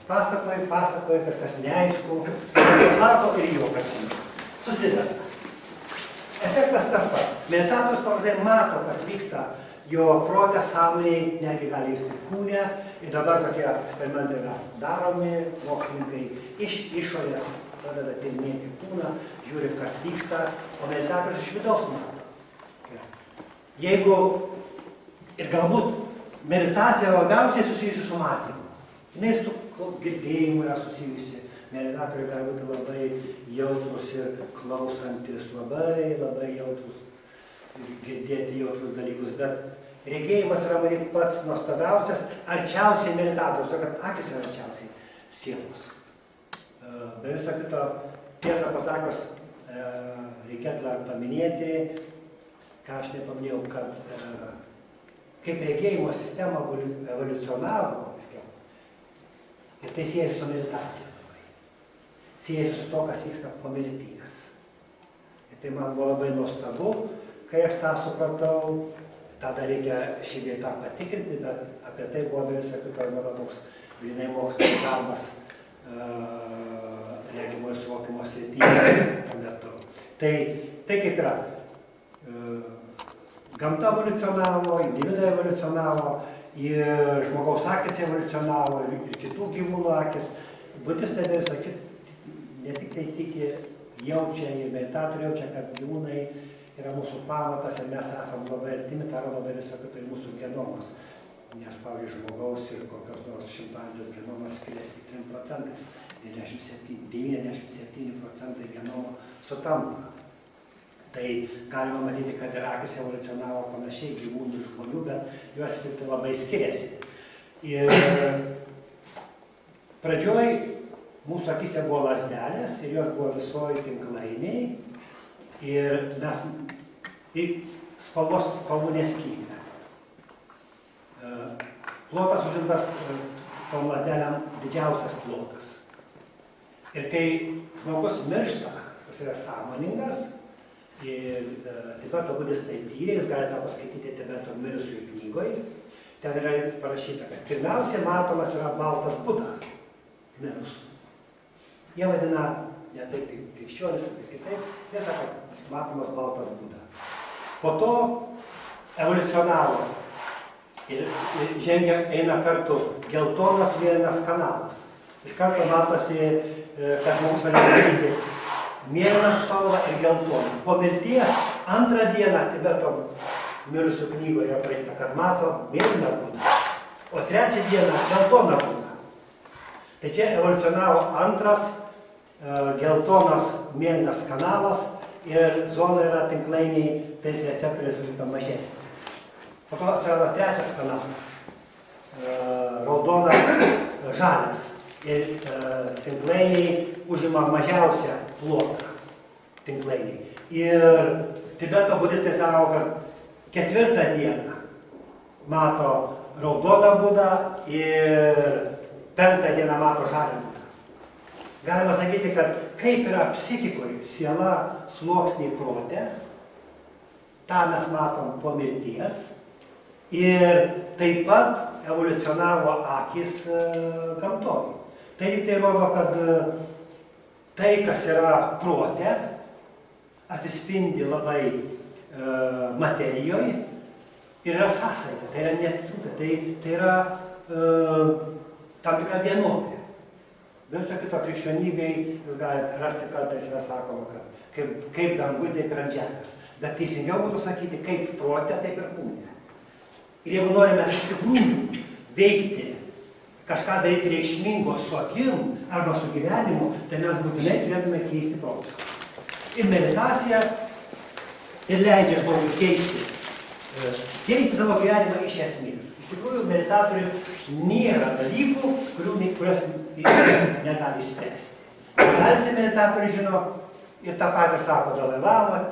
pasakoja, kad kas neaišku, pasako ir juokas susideda. Efektas tas pats. Meditatorius paprastai mato, kas vyksta jo protė, sąmonėj, netgi gali justi kūne. Ir dabar tokie eksperimentai yra daromi, mokslininkai iš išorės pradeda tyrinėti kūną, žiūri, kas vyksta, o meditatorius iš vidaus mato. Jeigu ir galbūt meditacija labiausiai susijusi su matymu, jinai su girdėjimu yra susijusi. Meditatoriai gali būti labai jautrus ir klausantis, labai jautrus, girdėti jautrus dalykus, bet regėjimas yra matyti pats nuostabiausias, arčiausiai meditatorius, to kad akis yra arčiausiai sielos. Be viso kito, tiesą pasakius, reikėtų dar paminėti, ką aš nepaminėjau, kad kaip regėjimo sistema evoliucionavo, ir tai siejasi su meditacija. Siejasi su to, kas vyksta po mirties. Ir tai man buvo labai nuostabu, kai aš tą supratau, tada reikia šį vietą patikrinti, bet apie tai buvo be visą kitą mano toks grynai mokslinis darbas regimo ir suvokimo srityje tuo metu. Tai kaip yra. Gamta evoliucionavo, individai evoliucionavo, ir žmogaus akis evoliucionavo, ir kitų gyvūnų akis. Budistai visą kitą ne tik tai tiki, jaučia, ir meditatoriai jaučia, kad gyvūnai yra mūsų pamatas ir mes esam labai artimi, tai rodo be viso kito mūsų genomas. Nes, pavyzdžiui, žmogaus ir kokios nors šimpanzės genomas skiriasi tik 3%, 97% genomo sutampa. Tai galima matyti, kad ir akis evoliucionavo panašiai gyvūnų ir žmonių, bet juos tai labai skiriasi. Ir pradžioj mūsų akise buvo lazdelės ir jos buvo visoji tinklainiai ir mes spalvų neskyrėme. Plotas užimtas tom lazdelėm didžiausias plotas. Ir kai žmogus miršta, jis yra sąmoningas, ir Tibeto budistai tyrė, jūs galite paskaityti Tibeto mirusiųjų knygoje, ten yra parašyta, kad pirmiausiai matomas yra baltas budas, mirus. Jie vadina, ne taip kaip krikščionis, kaip kitaip, jie sako, matomas baltas buda. Po to evoliucionavo ir eina kartu geltonas mėlynas kanalas. Iš karto matosi, kad žmogus vadina mėlyną spalvą ir geltoną. Po mirties antrą dieną Tibeto mirusių knygoje yra parašyta, kad mato mėlyną budą, o trečią dieną geltoną budą. Tai čia evoliucionavo antras geltonas mėlynas kanalas ir zona yra tinklainiai tais receptoriais užimta mažesnė. Po to atsirado trečias kanalas, raudonas žalias. Ir tinklainiai užima mažiausią plotą tinklainiai. Ir Tibeto budistai sako, kad ketvirtą dieną mato raudoną budą ir penktą dieną mato žalią budą. Galima sakyti, kad kaip yra psichikoje siela sluoksniai prote, tą mes matom po mirties. Ir taip pat evoliucionavo akis gamtoje. Tai rodo, kad tai, kas yra prote, atsispindi labai materijoje ir yra sąsaja, tai yra netrūka, tai yra tam tikra vienovė. Viso kito krikščionybėj jūs galite rasti kartais yra sakoma, kad kaip dangui, taip ir ant žemės. Bet teisingiau būtų sakyti, kaip prote, taip ir kūne. Ir jeigu norime iš tikrųjų veikti, kažką daryti reikšmingo su akim arba su gyvenimu, tai mes būtinai turėtume keisti protą. Ir meditacija ir leidžia žmogui keisti savo gyvenimą iš esmės. Iš tikrųjų, meditatoriui nėra dalykų, kurios negali išspręsti. Visi meditatoriai žino ir tą patį sako Dalai Lama,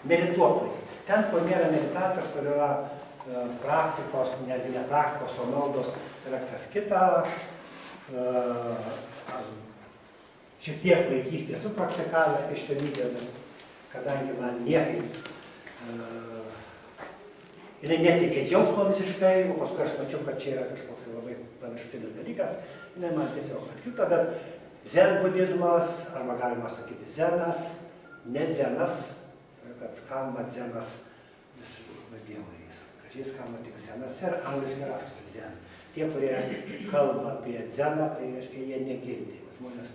medituotojai. Ten, kur nėra meditacijos, kur yra praktikos, netgi ne praktikos, o maldos, yra kas kita. Šiek tiek vaikystėje esu praktikavęs krikščionybę, bet kadangi man niekaip jinai neteikė džiaugsmo visiškai, o paskui aš mačiau, kad čia yra kažkoks labai paviršutinis dalykas, jinai man tiesiog atkrito, bet zen budizmas, arba galima sakyti zenas, ne dzenas, kad skamba dzenas vis labai bjauriais. Gražiai skamba tik zenas ir angliškai rašosi zen. Tie, kurie kalba apie dzeną, tai reiškia, jie negirdi. Žmonės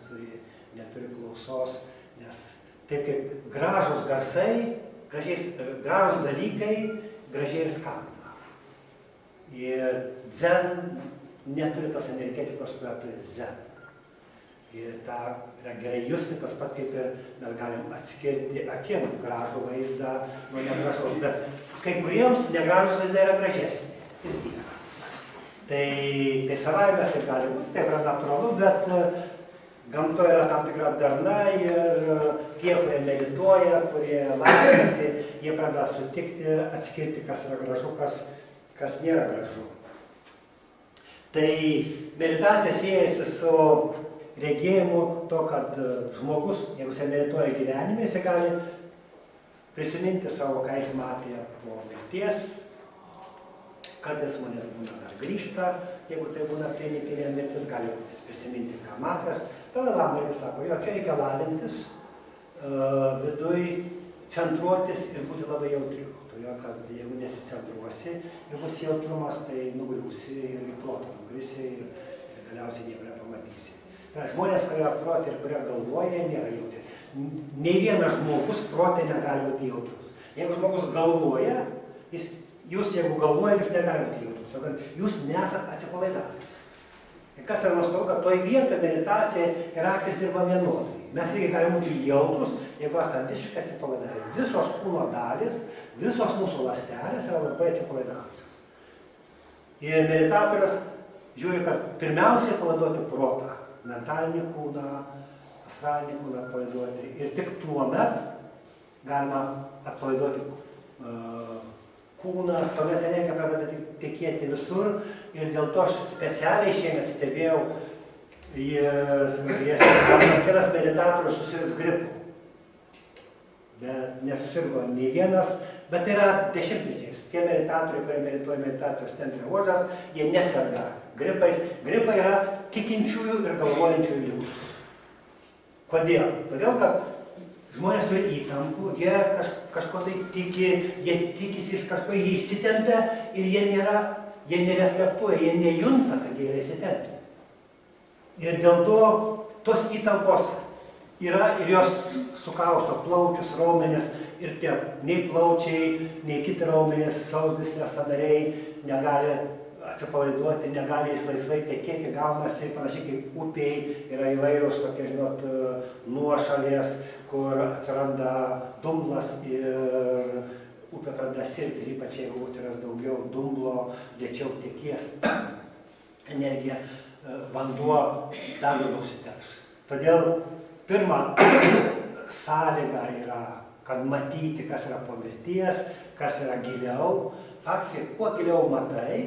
neturi klausos, nes taip kaip gražus garsai, gražus dalykai, gražiai ir skamba. Ir dzen neturi tos energetikos, kurią turi zen. Ir tą yra gerai justi, tas pats kaip ir mes galim atskirti akim gražų vaizdą nuo negražaus, bet kai kuriems negražus vaizda yra gražesnė. Ir tiek. Tai savaime tai gali būti, tai yra natūralu, bet gamtoje yra tam tikra darna ir tie, kurie medituoja, kurie laimėsi, jie pradeda sutikti, atskirti, kas yra gražu, kas nėra gražu. Tai meditacija siejasi su regėjimu to, kad žmogus, jeigu jis medituoja gyvenime, jis gali prisiminti savo, ką jis matė po mirties, kartais žmonės būna dar grįžta, jeigu tai būna klinikinė mirtis, gali prisiminti, ką matęs. Tada Lambergas sako, jo, čia reikia lavintis, viduj centruotis ir būti labai jautriu. Todėl, kad jeigu nesicentruosi ir bus jautrumas, tai nugriūsi ir į protą nugrisi ir galiausiai nieko nepamatysi. Tai žmonės, kurie protė ir kurie galvoja, nėra jautri. Nei vienas žmogus protė negali būti jautrus. Jeigu žmogus galvoja, jūs jeigu galvoja, jūs negali būti jautrus, o kad jūs nesat atsipalaidavę. Ir kas yra nuostabu, kad toj vietoje meditacija ir akis dirba vienodai. Mes irgi galime būti jautrus, jeigu esame visiškai atsipalaidavę. Visos kūno dalis, visos mūsų ląstelės yra labai atsipalaidavusios. Ir meditatorius žiūri, kad pirmiausiai atpalaiduoti protą, mentalinį kūną, astralinį kūną atpalaiduoti. Ir tik tuomet galima atpalaiduoti kūną, tuomet energija pradeda tekėti visur. Ir dėl to aš specialiai šiemet stebėjau ir vienas meditatorius susirgs gripu. Bet nesusirgo nei vienas, bet tai yra dešimtmečiais. Tie meditatoriai, kurie medituoja meditacijos centre Odžas, jie neserga gripais. Gripai yra tikinčiųjų ir galvojančiųjų ligos. Kodėl? Todėl, kad žmonės turi įtampų, jie kažko tai tiki, jie tikisi iš kažko, jie įsitempia ir jie nereflektuoja, jie nejunta, kad jie yra įsitempę. Ir dėl to tos įtampos yra ir jos sukausto plaučius, raumenis ir tie nei plaučiai, nei kiti raumenis, sausgyslės sąnariai negali atsipalaiduoti, negali jis laisvai tekėti, gaunasi panašiai kaip upėj, yra įvairūs tokie, žinot, nuošalės, kur atsiranda dumblas ir upė pradeda sirgti, ir ypač jeigu atsiras daugiau dumblo, lėčiau tekės energija, vanduo dar labiau užsiterš. Todėl pirma sąlyga yra, kad matyti, kas yra po mirties, kas yra giliau. Faktiškai, kuo giliau matai,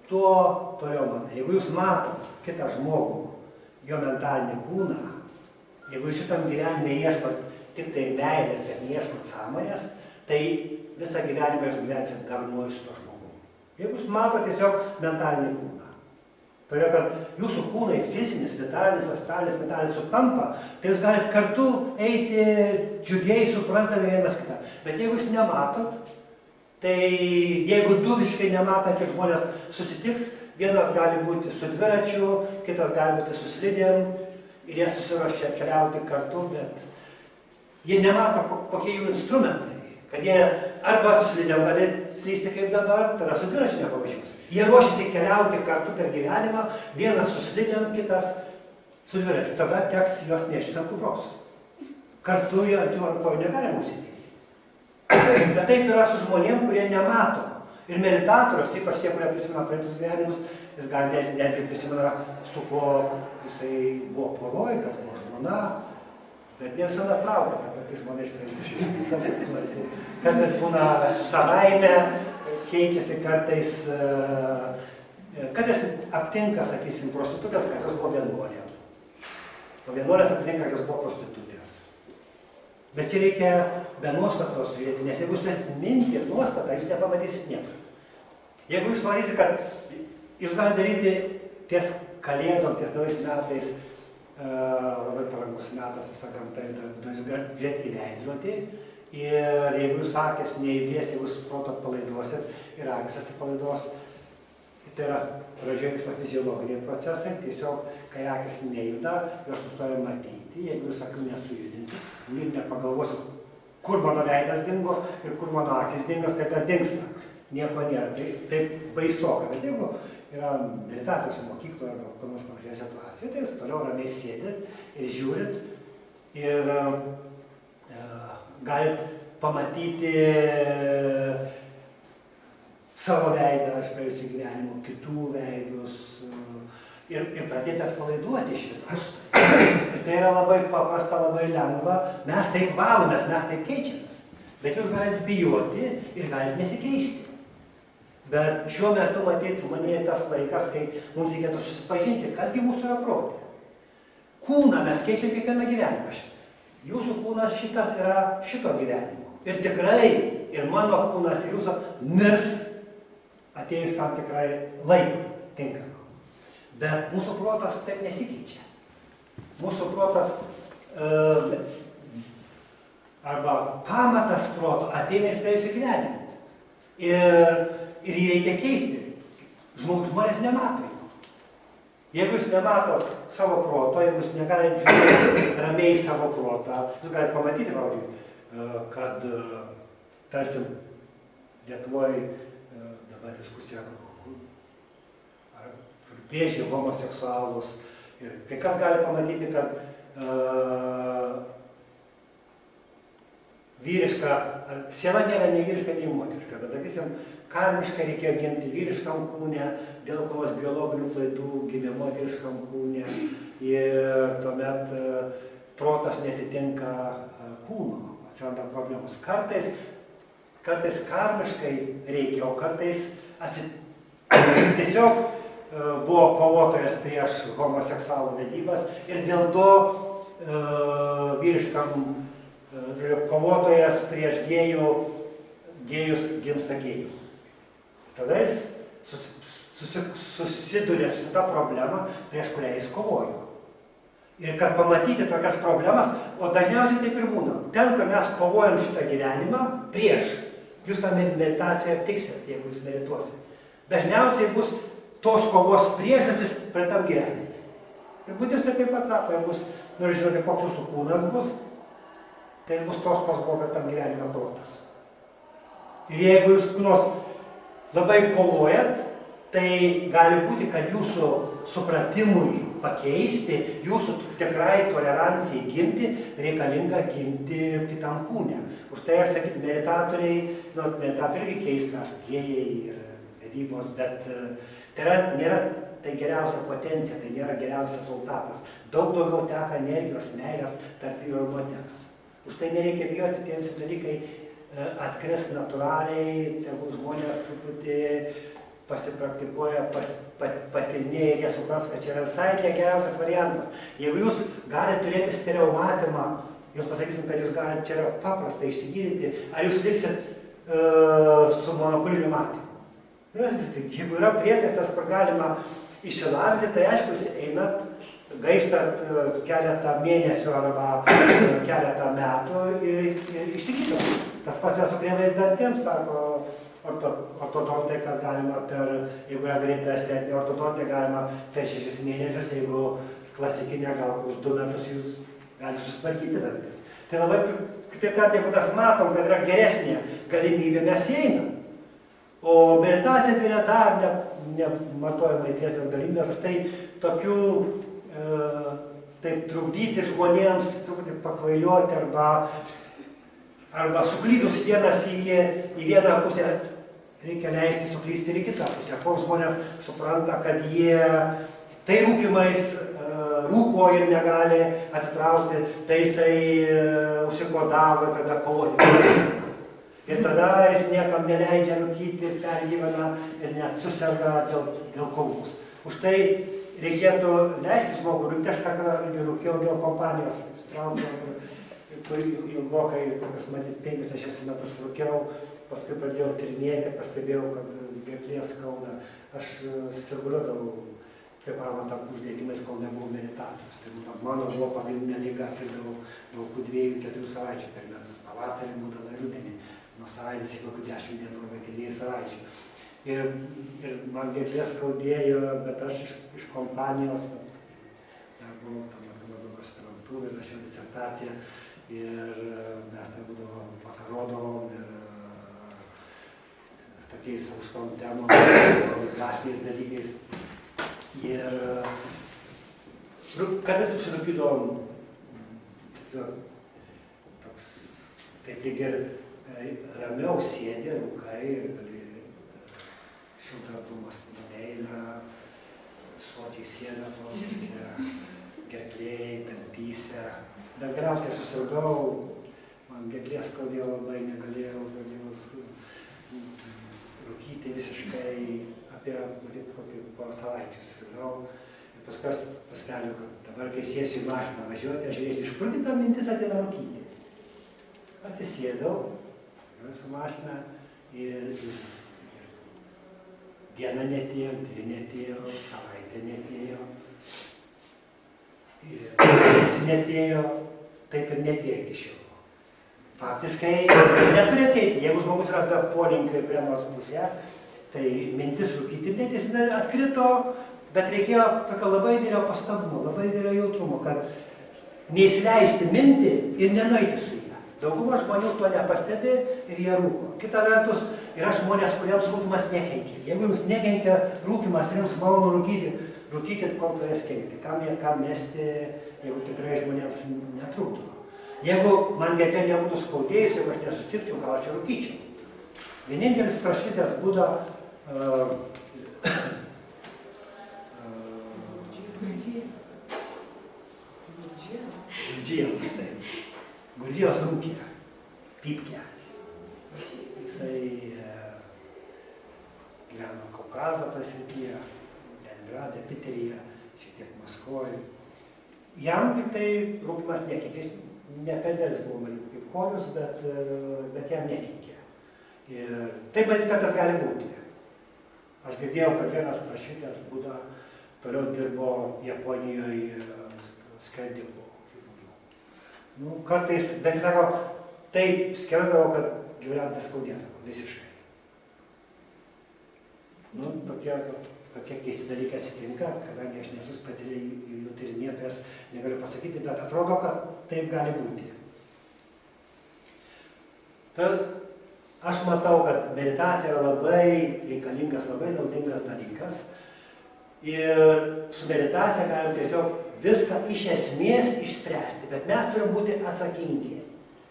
tuo toliau matai. Jeigu jūs matot kitą žmogų, jo mentalinį kūną, jeigu šitam gyvenime ieškot tik tai meilės, bet neieškot sąmonės, tai visą gyvenimą jūs gyvensit darnoj su to žmogu. Jeigu jūs matot tiesiog mentalinį kūną. Todėl, kad jūsų kūnai fizinis, vitalinis, astralinis, mentalinis sutampa, tai jūs galite kartu eiti džiugiai, suprasdami vienas kitą. Bet jeigu jūs nematot, tai jeigu du visiškai nematantys žmonės susitiks, vienas gali būti su dviračiu, kitas gali būti su slidėm ir jie susiruošia keliauti kartu, bet jie nemato, kokie jų instrumentai. Kad jie arba su slidėm gali slysti kaip dabar, tada su dviračiu nepavažiuos. Jie ruošiasi keliauti kartu per gyvenimą, vienas su slidėm, kitas su dviračiu. Tada teks juos neštis ant kupros. Kartu ant jų ant kojų negalima užsidėti. Bet taip yra su žmonėm, kurie nemato. Ir meditatorius, ypač tie, kurie prisimena praeitus gyvenimus, jis gali netgi prisimena, su kuo jisai buvo poroj, kas buvo žmona. Bet ne visada traukia, ta pati žmona iš praeitus. Kartais būna savaime, keičiasi kartais aptinka, sakysim, prostitutės, kad jos buvo vienuolė. O vienuolės aptinka, kad jos buvo prostitutės. Bet čia reikia be nuostatos žiūrėti, nes jeigu jūs turėsit mintį ir nuostatą, jūs nepamatysit niekur. Jeigu jūs manysite, kad jūs galite daryti ties kalėdom, ties naujais metais, labai parankus metas visą gamtą, jūs galite žiūrėti į veidrodį ir jeigu jūs akis nejudės, jeigu jūs proto atpalaiduosit ir akis atsipalaiduos, tai yra pradžioje visa fiziologiniai procesai, tiesiog, kai akis nejuda, jos sustoja matyti, jeigu jūs akių nesujudinsit, nepagalvosit, kur mano veidas dingo ir kur mano akis dingo, tai tas dingsta. Nieko nėra. Tai baisoka, bet jeigu yra meditacijos mokykloje arba kokia nors panašia situacija, tai jūs toliau ramiai sėdit ir žiūrit ir galit pamatyti savo veidą iš praėjusių gyvenimų, kitų veidus ir pradėti atpalaiduoti iš vidaus. Ir tai yra labai paprasta, labai lengva. Mes taip valomės, mes taip keičiamės. Bet jūs galite bijoti ir galite nesikeisti. Bet šiuo metu, matyt, su manimi tas laikas, kai mums reikėtų susipažinti, kasgi mūsų yra protė. Kūną mes keičiam kiekvieną gyvenimą. Jūsų kūnas šitas yra šito gyvenimo. Ir tikrai ir mano kūnas, ir jūsų mirs atėjus tam tikrai laikui tinkamą. Bet mūsų protas taip nesikeičia. Mūsų protas arba pamatas proto ateina iš praėjusio gyvenimo. Ir jį reikia keisti. Žmonės nemato jo. Jeigu jūs nemato savo proto, jeigu jūs negalite žiūrėti ramiai savo protą, jūs galite pamatyti, pavyzdžiui, kad tarsi Lietuvoje dabar diskusija ar prieš homoseksualus. Ir kai kas gali pamatyti, kad vyriška, siela nėra nei vyriška, nei moteriška, bet sakysim, karmiškai reikėjo gimti vyriškam kūne, dėl kokios biologinių klaidų gimė moteriškam kūne ir tuomet protas netitinka kūno, atsiranda problemos. Kartais karmiškai reikia, o kartais tiesiog buvo kovotojas prieš homoseksualų vedybas ir dėl to vyriškam kovotojas prieš gėjus gimsta gėjų. Tada jis susiduria su tą problemą, prieš kurią jis kovojo. Ir kad pamatyti tokias problemas, o dažniausiai taip ir būna. Ten, kur mes kovojam šitą gyvenimą, prieš, jūs tą meditaciją aptiksit, jeigu jūs medituosit. Dažniausiai bus tos kovos priežastis prie tam gyvenimui. Ir budistai taip pat sako, jeigu jūs nori žinoti, koks jūsų kūnas bus, tai bus tos, kas buvo prie tam gyvenime protas. Ir jeigu jūs kūnos labai kovojat, tai gali būti, kad jūsų supratimui pakeisti, jūsų tikrai tolerancijai gimti, reikalinga gimti kitam kūne. Už tai aš sakyt, meditatoriai irgi keista, gėjai ir vedybos, bet nėra tai geriausia potencija, tai nėra geriausias rezultatas. Daug daugiau teka energijos, meilės tarp vyro ir moters. Už tai nereikia bijoti, tie visi dalykai atkris natūraliai, tegul žmonės truputį pasipraktikuoja, patirnėja ir jie supras, kad čia yra visai negeriausias variantas. Jeigu jūs galite turėti stereo matymą, jūs pasakysim, kad jūs galite čia yra paprasta išsigydyti, ar jūs liksit su monokuliniu matymu. Jeigu yra prietaisas, kur galima išsilavinti, tai aišku, jūs einat, gaištat keletą mėnesių arba keletą metų ir išsigydote. Tas pats yra su kremais dantėms, sako ortodontai, kad galima jeigu yra greita estetinė ortodontė, galima per 6 mėnesius, jeigu klasikinė gal už 2 metus jūs gali susitvarkyti dantis. Tai labai, kitaip tariant, jeigu mes matom, kad yra geresnė galimybė, mes įeinam. O meditacija atveria dar nematuojamai tiesės galimybės, už tai tokių taip trukdyti žmonėms, truputį pakvailiuoti arba suklydus vienas į vieną pusę, reikia leisti suklysti ir į kitą pusę. Kol žmonės supranta, kad jie tai rūkimais rūko ir negali atsitraukti, tai jisai užsikodavo ir pradeda kovoti. Ir tada jis niekam neleidžia rūkyti, pergyvena ir net susirga dėl kovos. Už tai reikėtų leisti žmogų rūkti, aš ką rūkiau dėl kompanijos, ilgokai, kokias matyt 5-6 metus rūkiau, paskui pradėjau tyrinėti, pastebėjau, kad gerklės skauda. Aš sirguliuodavau kvėpavimo takų uždegimais, kol nebuvau meditatorius. Tai būtent mano buvo pagrindinė liga, sirgdavau maždaug 2-4 savaičių per metus. Pavasarį būdavo rudenį, nuo savaitės į kokių 10 dienų arba iki 2 savaičių. Ir man gerklės skaudėjo, bet aš iš kompanijos, dar buvau tuo metu labiau aspirantūrą, rašiau disertaciją ir mes ten būdavom, vakarodavom ir tokiais aukštom temom, dvasiniais dalykais. Ir kartais užsirūkydavom, toks, taip lyg ir ramiau sėdė, rūkai ir gali šiltartumas neina, sočiai sėda plaučiuose, gerklėj, dantyse. Bet galiausiai aš susirgau, man gerklės skaudėjo labai, negalėjau rūkyti visiškai apie, matyt, kokį porą savaičių sirgau. Ir paskui aš nusprendžiau, kad dabar, kai sėsiu į mašiną važiuoti, aš žiūrėsiu, iš kurgi ta mintis ateina rūkyti. Atsisėdau su mašina ir diena netėjo, 2 netėjo, savaitė netėjo. Ir mėnesį netėjo, taip ir netėjo iki šiol. Faktiškai neturi ateiti. Jeigu žmogus yra be polinkio į kurią nors pusę, tai mintis rūkyti mintis atkrito, bet reikėjo tokio labai didelio pastabumo, labai didelio jautrumo, kad neįsileisti mintį ir nenueiti su ją. Dauguma žmonių to nepastebi ir jie rūko. Kita vertus, yra žmonės, kuriems rūkymas nekenkia. Jeigu jums nekenkia rūkymas ir jums malonu rūkyti, rūkykit, kol pradės kenkti. Kam mesti, jeigu tikrai žmonėms netrukdo. Jeigu man gerklė nebūtų skaudėjus, jeigu aš nesusirgčiau, gal aš rūkyčiau. Vienintelis prašvitęs būdą Gurdžijevas, tai. Gurdžijevas rūkė, pypkė. Jisai gyveno Kaukazo pasrityje, Leningrade, Piteryje, šiek tiek Maskvoje. Jam kaip tai rūkymas nekenkė. Ne per dėlis buvo mažiau kaip kolius, bet jam nekenkė. Ir taip matyt, kad tas gali būti. Aš girdėjau, kad vienas prašytės būda toliau dirbo Japonijoje skerdimo gyvūnų. Nu, kartais, bet jis sako, taip skerdavo, kad gyvenantys skaudėdavo visiškai. Nu, tokie keisti dalykai atsitinka, kadangi aš nesu specialiai jų tyrinėtojas, negaliu pasakyti, bet atrodo, kad taip gali būti. Tad aš matau, kad meditacija yra labai reikalingas, labai naudingas dalykas. Ir su meditacija galim tiesiog viską iš esmės išspręsti, bet mes turim būti atsakingi.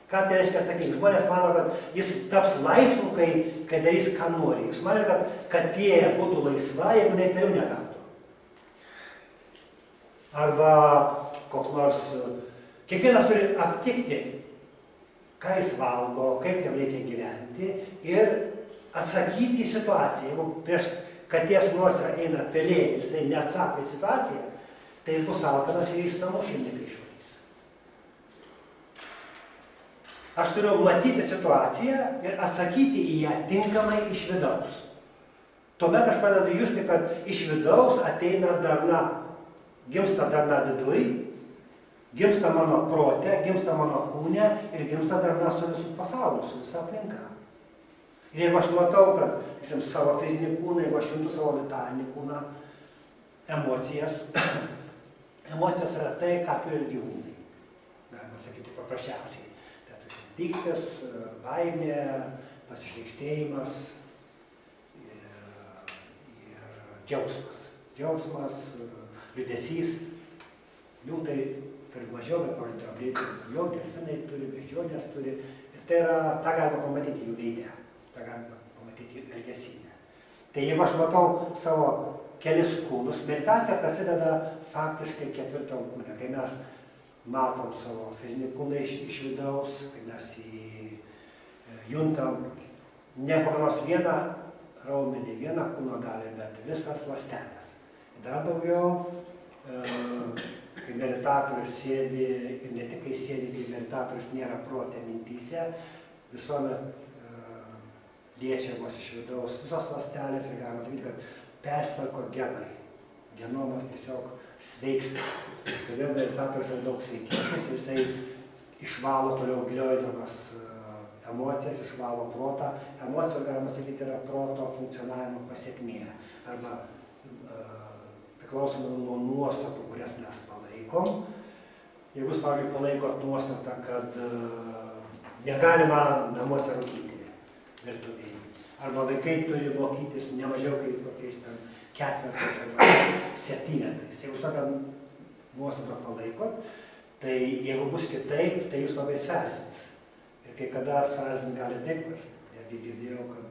Ką tai reiškia atsakingi? Žmonės mano, kad jis taps laisvu, kai darys, ką nori. Jūs manėte, kad katė būtų laisva, jeigu jinai pelių negautų. Arba koks nors, kiekvienas turi aptikti, ką jis valgo, kaip jam reikia gyventi ir atsakyti į situaciją. Jeigu prieš katės nosį eina pelė, jisai neatsako į situaciją, tai jis bus alkanas ir iš namų šeimininkai išvarys. Aš turiu matyti situaciją ir atsakyti į ją tinkamai iš vidaus. Tuomet aš pradedu justi, kad iš vidaus ateina darna. Gimsta darna viduj, gimsta mano prote, gimsta mano kūne ir gimsta darna su visų pasauliu, su visa aplinka. Ir jeigu aš matau, kad savo fizinį kūną, jeigu aš juntu savo vitalinį kūną, emocijas, emocijos yra tai, ką turi gyvūnai. Galima sakyti paprasčiausiai. Pyktis, baimė, pasišlykštėjimas ir džiaugsmas. Džiaugsmas, liūdesys. Liūtai turi mažiau, bet pavyzdžiui, jau delfinai turi, beždžionės turi. Ir tai yra, tą galima pamatyti jų veidę, tą galima pamatyti jų elgesyje. Tai jeigu aš matau savo kelis kūnus, meditacija prasideda faktiškai 4. kūne, kai mes matom savo fizinį kūną iš vidaus, kai mes juntam ne kokią nors vieną raumenį, vieną kūno dalį, bet visas ląstelės. Dar daugiau, kai meditatorius sėdi, ir ne tik kai sėdi, kai meditatorius nėra prote mintyse, visuomet liečiamos iš vidaus visos ląstelės ir galima sakyti, kad persitvarko genai. Genomas tiesiog sveiksta. Todėl meditatorius yra daug sveikesnis, jisai išvalo toliau gilioidamas emocijas, išvalo protą. Emocijos, galima sakyti, yra proto funkcionavimo pasekmė. Arba priklausomai nuo nuostatų, kurias mes palaikom. Jeigu jūs, pavyzdžiui, palaikot nuostatą, kad negalima namuose rūkyti virtuvėje. Arba vaikai turi mokytis ne mažiau kaip kokiais ten 4 arba 7. Jeigu tokią nuostatą palaikot, tai jeigu bus kitaip, tai jūs labai suerzins. Ir kai kada suerzint gali taip, aš netgi girdėjau, kad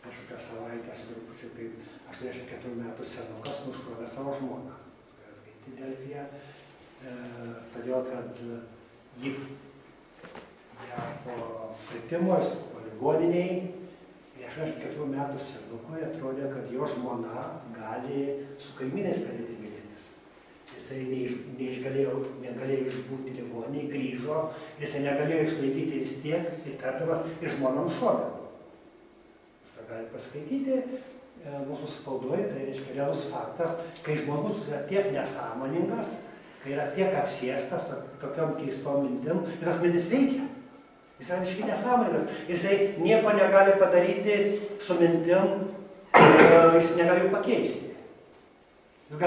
kažkokią savaitę su trupučiu kaip 84 metų senukas nušovė savo žmoną. Skaityti Delfyje, todėl kad jį po kritimo, po ligoniniai, 84 metų senukui atrodė, kad jo žmona gali su kaimynais pradėti mylėtis. Jisai negalėjo išbūti ligoniniai, grįžo, jisai negalėjo išlaikyti vis tiek, įtardamas ir žmoną nušovė. Jūs tą galite paskaityti mūsų spaudoje, tai reiškia realus faktas, kai žmogus yra tiek nesąmoningas, kai yra tiek apsėstas tokiom keistom mintim, ir tas mintis veikia. Jis yra visiškai nesąmoningas. Jisai nieko negali padaryti su mintim, jis negali jų pakeisti. Jūs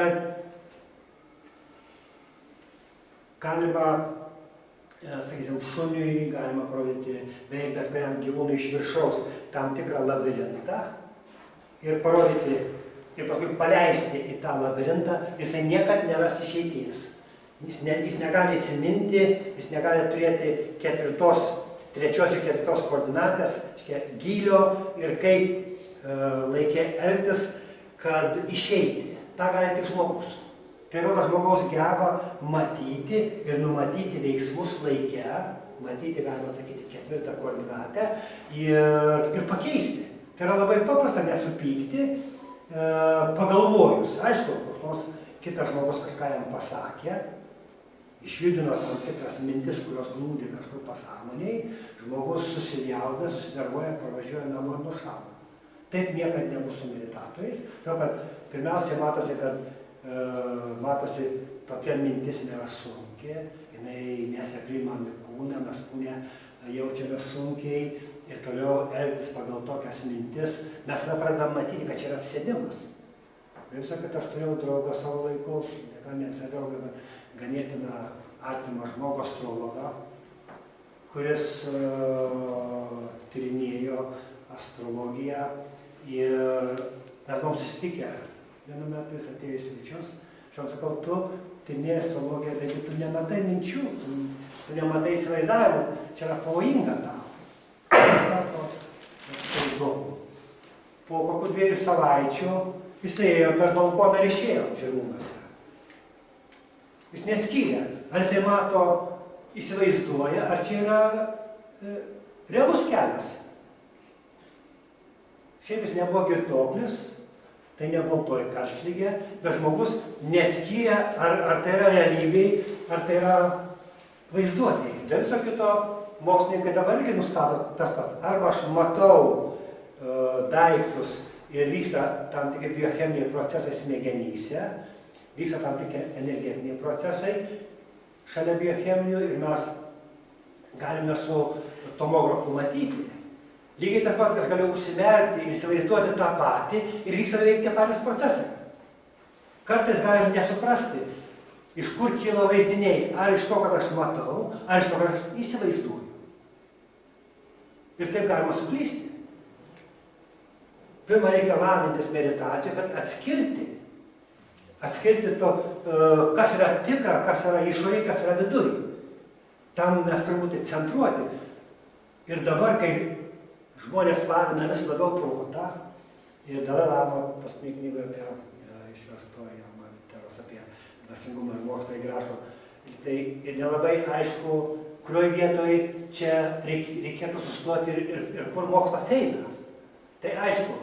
galima, sakysim, šuniui galima parodyti, beveik bet kuriam gyvūnui iš viršaus tam tikrą labirintą ir parodyti, ir paskui paleisti į tą labirintą, jisai niekad neras išeities. Jis negali įsiminti, jis negali turėti 3. ir 4. koordinatės, gylio ir kaip laikė elgtis, kad išeiti. Ta gali tik žmogus. Tai rodo, žmogaus geba matyti ir numatyti veiksmus laike, matyti, galima sakyti, 4. koordinatę ir pakeisti. Tai yra labai paprasta nesupykti, pagalvojus. Aišku, koks nors kitas žmogus kažką jam pasakė, išjudino tam tikras mintis, kurios glūdi kažkur pasąmoniai, žmogus susijaudina, susinervuoja, pravažiuoja namo ir nušauna. Taip niekad nebus su meditatoriais, todėl kad pirmiausiai matosi tokia mintis nėra sunki, jinai mes ją priimam į kūną, mes kūne jaučiame sunkiai ir toliau elgtis pagal tokias mintis, mes tada pradedam matyti, kad čia yra apsėdimas. Visą, kad aš turėjau draugą savo laiku, ne visą draugą, bet ganėtiną artimą žmogų astrologą, kuris tyrinėjo astrologiją ir mes buvom susitikę. Vienu metu jis atėjo į svečius. Aš jam sakau, tu tyrinėjai astrologiją, bet tu nematai minčių, tu nematai įsivaizdavimų, čia yra pavojinga tau. Jis sako, tai įdomu. Po kokių 2 savaičių jis ėjo per balkoną ir išėjo Žirmūnuose. Jis neatskyrė, ar jisai mato, įsivaizduoja, ar čia yra realus kelias. Šiaip jis nebuvo girtuoklis, tai ne baltoji karštligė, bet žmogus neatskyrė, ar tai yra realybėj, ar tai yra vaizduotėj. Be viso kito mokslininkai dabar irgi nustato tas pats. Arba aš matau daiktus ir vyksta tam tikri biocheminiai procesai smegenyse, vyksta tam tikri energetiniai procesai šalia biocheminių ir mes galime su tomografu matyti. Lygiai tas pats, aš galiu užsimerkti ir įsivaizduoti tą patį ir vyksta beveik tie patys procesai. Kartais galime nesuprasti, iš kur kyla vaizdiniai, ar iš to, kad aš matau, ar iš to, kad aš įsivaizduoju. Ir taip galima suklysti. Pirma, reikia lavintis meditacijoje, kad atskirti to, kas yra tikra, kas yra išorėje, kas yra viduje. Tam mes turbūt centruoti. Ir dabar, kai žmonės lavina vis labiau protą, ir Dalai Lama paskutinėje knygoje apie išverstoje Maliteros apie dvasingumą ir mokslą įgražo, tai ir nelabai aišku, kurioje vietoje čia reikėtų sustoti ir kur mokslas eina. Tai aišku,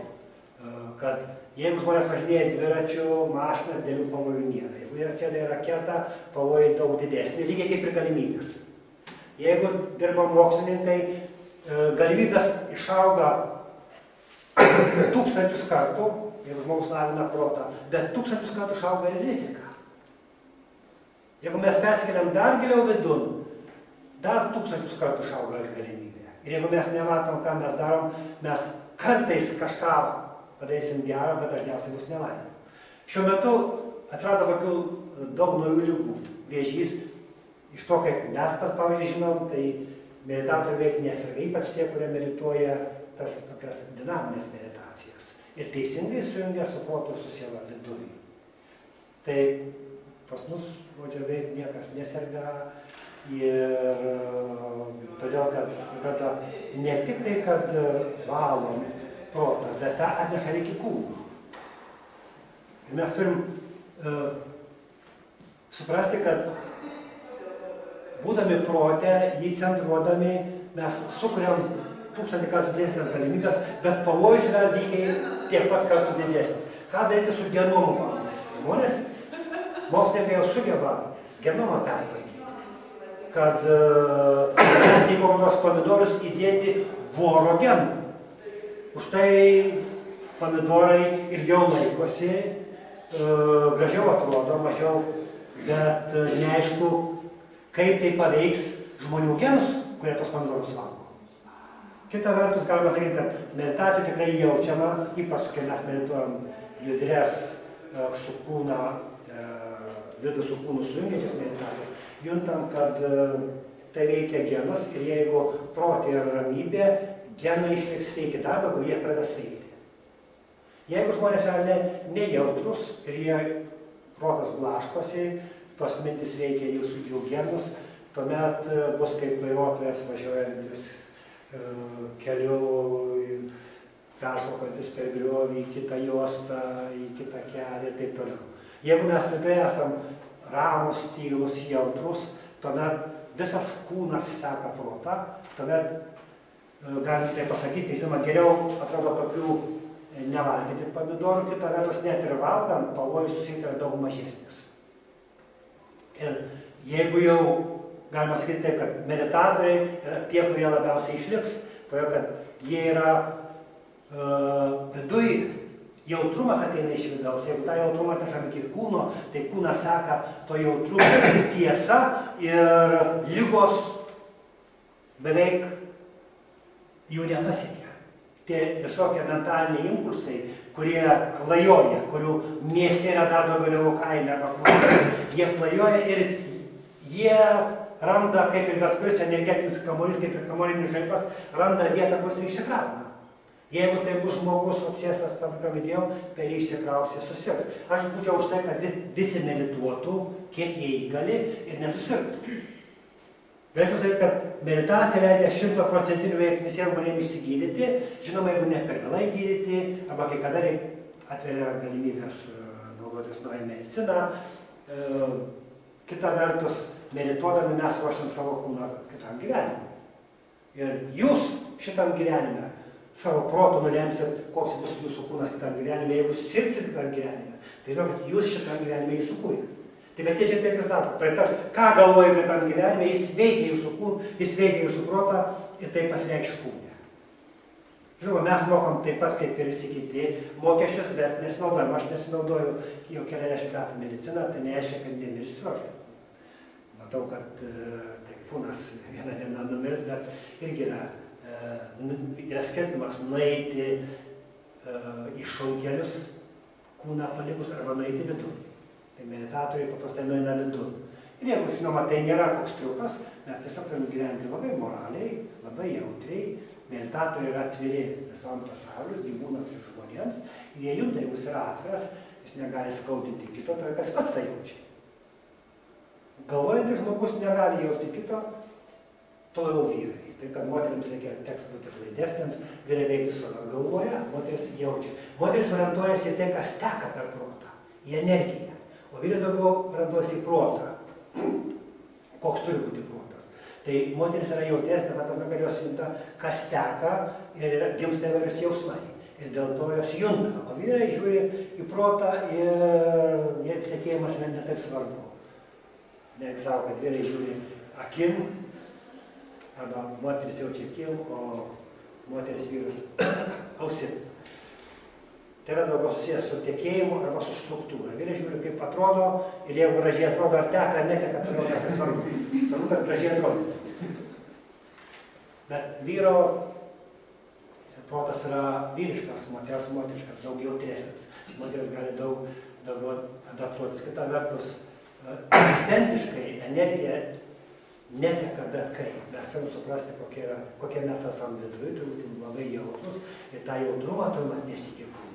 kad jeigu žmonės važinėja dviračių, mašiną, dėlių pavojų nėra. Jeigu jie sėda į raketą, pavojai daug didesnį, lygiai kaip ir galimybės. Jeigu dirba mokslininkai, galimybės išauga 1000 kartų, jeigu žmogus lavina protą, bet 1000 kartų išauga ir rizika. Jeigu mes persikeliam dar giliau vidun, dar 1000 kartų išauga galimybė. Ir jeigu mes nematom, ką mes darom, mes kartais kažką padarysim gerą, bet dažniausiai bus nelaimė. Šiuo metu atsirado tokių daug naujų ligų. Vėžys, iš to, kaip mes pats, pavyzdžiui, žinom, tai meditatoriai beveik neserga, ypač tie, kurie medituoja tas tokias dinaminės meditacijas. Ir teisingai sujungia su protu ir su siela vidurį. Tai pas mus, žodžiu, beveik niekas neserga ir todėl, kad ne tik tai, kad valom protą, bet tą atneša iki kūno. Ir mes turim suprasti, kad būdami prote, jį centruodami, mes sukuriam 1000 kartų didesnės galimybės, bet pavojus yra lygiai tiek pat kartų didesnis. Ką daryti su genomu? Žmonės, mokslininkai jau sugeba genomą pertvarkyti, kad į kokios pomidorus įdėti voro genų. Už tai pomidorai ilgiau laikosi, gražiau atrodo, mažiau, bet neaišku, kaip tai paveiks žmonių genus, kurie tos pomidorus valgo. Kita vertus, galima sakyti, kad meditacijų tikrai jaučiama, ypač kai mes medituojam judres su kūna, vidų su kūnu sujungiančias meditacijas, juntam, kad tai veikia genus ir jeigu protė yra ramybė, genai išliks sveiki, dar daugiau jie pradeda sveikti. Jeigu žmonės yra nejautrus ir jie protas blaškosi, tos mintis veikia jų genus, tuomet bus kaip vairuotojas važiuojantis keliu, peršokantis per griovį į kitą juostą, į kitą kelią ir taip toliau. Jeigu mes viduje esam ramus, tylus, jautrus, tuomet visas kūnas seka protą, tuomet galim tai pasakyti, žinoma, geriau atrodo tokių nevalgyti pomidorų, kita vertus net ir valgant, pavojus susijęs yra daug mažesnis. Ir jeigu jau galima sakyti taip, kad meditatoriai yra tie, kurie labiausiai išliks, todėl kad jie yra viduj, jautrumas ateina iš vidaus. Jeigu tą jautrumą atnešam iki kūno, tai kūnas seka to jautrumo tiesa ir ligos beveik jų nepasiekia. Tie visokie mentaliniai impulsai, kurie klajoja, kurių mieste yra dar daugiau negu kaime arba kur, jie klajoja ir jie randa, kaip ir bet kuris energetinis kamuolys, kaip ir kamuolinis žaibas, randa vietą, kur jis išsikrauna. Jeigu tai bus žmogus apsėstas tam kamidėjom, per jį išsikraus, jis susirgs. Aš būčiau už tai, kad visi medituotų, kiek jie įgali ir nesusirgtų. Galėčiau sakyti, kad meditacija leidžia 100% beveik visiems žmonėms išsigydyti, žinoma, jeigu ne per vėlai gydyti, arba kai kada atveria galimybės naudotis naują mediciną. Kita vertus, medituodami mes ruošiam savo kūną kitam gyvenimui. Ir jūs šitam gyvenime savo protu nulemsit, koks bus jūsų kūnas kitam gyvenime. Jeigu sirgsit kitam gyvenime, tai žinokit, jūs šitam gyvenime jį sukūrėte. Tai bet čia taip ir sako, ką galvoja prie tam gyvenime, jis veikia jūsų kūną, jis veikia jūsų protą ir tai pasireikš kūne. Žinoma, mes mokam taip pat kaip ir visi kiti mokesčius, bet nesinaudojam. Aš nesinaudoju jau keliasdešimt metų mediciną, tai nereiškia, kad nemirsiu aš. Matau, kad taip, kūnas vieną dieną numirs, bet irgi yra skirtumas nueiti į šonkelius kūną palikus arba nueiti vidun. Tai meditatoriai paprastai nueina vidun. Ir jeigu, žinoma, tai nėra koks triukas, mes tiesiog turim gyventi labai moraliai, labai jautriai. Meditatoriai yra atviri visam pasauliu, gyvūnams ir žmonėms. Ir jie junta, jeigu jis yra atviras, jis negali skaudinti kito, tai kas pats tai jaučia. Galvojantis žmogus negali jausti kito, to jau vyrai. Tai, kad moterims teks būti laidesnėms, vyrai veikia savo galvoje, moteris jaučia. Moteris orientuojasi į tai, kas teka per protą, į energiją. O vyrai daugiau orientuojasi į protą. Koks turi būti protas. Tai moteris yra jautresnė, kad jos junta, kas teka ir gimsta įvairius jausmai. Ir dėl to jos junta. O vyrai žiūri į protą ir jiems tekėjimas yra ne taip svarbu. Net savo, kad vyrai žiūri akim, arba moteris jaučia akim, o moteris vyrus ausim. Tai yra daugiau susijęs su tekėjimu arba su struktūra. Vyrai žiūri, kaip atrodo, ir jeigu gražiai atrodo, ar teka, ar neteka, tai gal nekas svarbu. Svarbu, kad gražiai atrodo. Bet vyro protas yra vyriškas, moters moteriškas, daug jautresnis. Moteris gali daugiau adaptuotis. Kita vertus, egzistenciškai energija neteka bet kaip. Mes turim suprasti, kokie mes esame viduje, turim labai jautrus ir tą jautrumą turim atnešti iki kūno.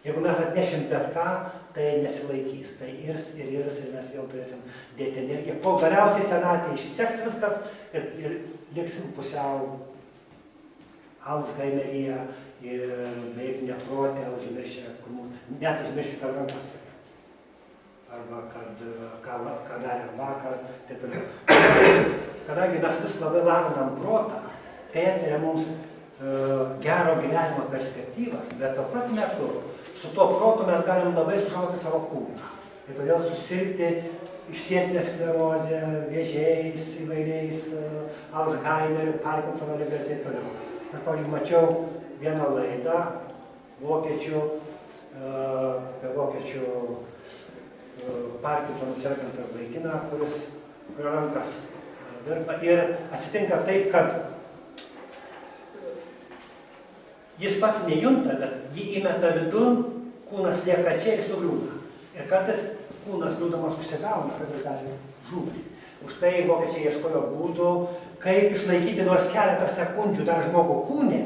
Jeigu mes atnešim bet ką, tai nesilaikys, tai irs ir mes vėl turėsim dėti energiją. Kol galiausiai senatvėje išseks viskas ir liksim pusiau Alzheimeryje ir beveik neprotę, net užmiršę, kad rankas tokia. Arba ką darėm vakar, taip toliau. Kadangi mes vis labai lavinam protą, tai atveria mums gero gyvenimo perspektyvas, bet tuo pat metu su tuo protu mes galim labai sužaloti savo kūną. Ir todėl susirgti išsėtinė sklerozė, vėžiais, įvairiais, Alzheimeriu, Parkinsono liga ir taip toliau. Aš, pavyzdžiui, mačiau vieną laidą apie vokiečių Parkinsonu sergantą vaikiną, kurio rankas dirba. Ir atsitinka taip, kad jis pats nejunta, bet jį įmeta vidun, kūnas lieka čia ir jis nugriūna. Ir kartais kūnas griūdamas užsigauna, kad jis gali žūti. Už tai vokiečiai ieškojo būdų, kaip išlaikyti nors keletą sekundžių dar žmogų kūne,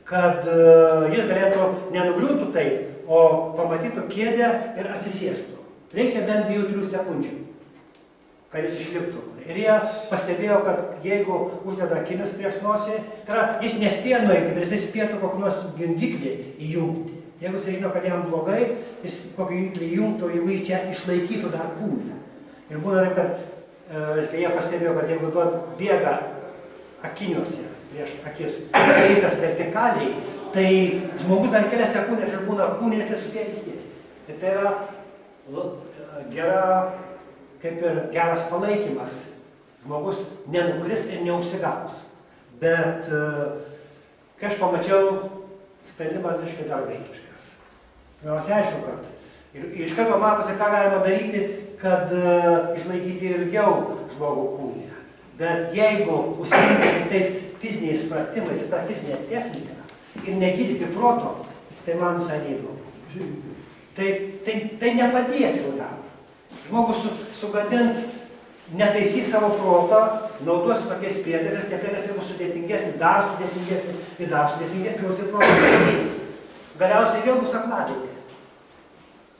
kad jis galėtų nenugriūtų taip, o pamatytų kėdę ir atsisėstų. Reikia bent 2-3 sekundžių, kad jis išliktų. Ir jie pastebėjo, kad jeigu uždeda akinius prieš nosį, tai yra, jis nespėjo nueiti, bet jis spėtų kokį nors jungiklį įjungti. Jeigu jis žino, kad jam blogai, jis kokį jungiklį įjungtų, jeigu jis čia išlaikytų dar kūną. Ir būna taip, kad jie pastebėjo, kad jeigu bėga akiniuose prieš akis, keistas vertikaliai, tai žmogus dar kelias sekundės ir būna kūnės ir suspėja atsisėsti. Ir tai yra kaip ir geras palaikymas. Žmogus nenukris ir neužsigaus. Bet kai aš pamačiau, sprendimas visiškai dar vaikiškas. Pirmiausia, aišku, kad ir iš karto matosi, ką galima daryti, kad išlaikyti ir ilgiau žmogų kūne. Bet jeigu užsiimti tais fiziniais pratimais ir tą fizinę techniką ir negydyti proto, tai man visai neįdomu. Tai nepadės ilgam. Žmogus sugadins, netaisys savo protą, naudosi tokiais prietaisais, tie prietaisai bus sudėtingesni, dar sudėtingesni, ir bus ir protas nekeis. Galiausiai vėl bus aklavietė.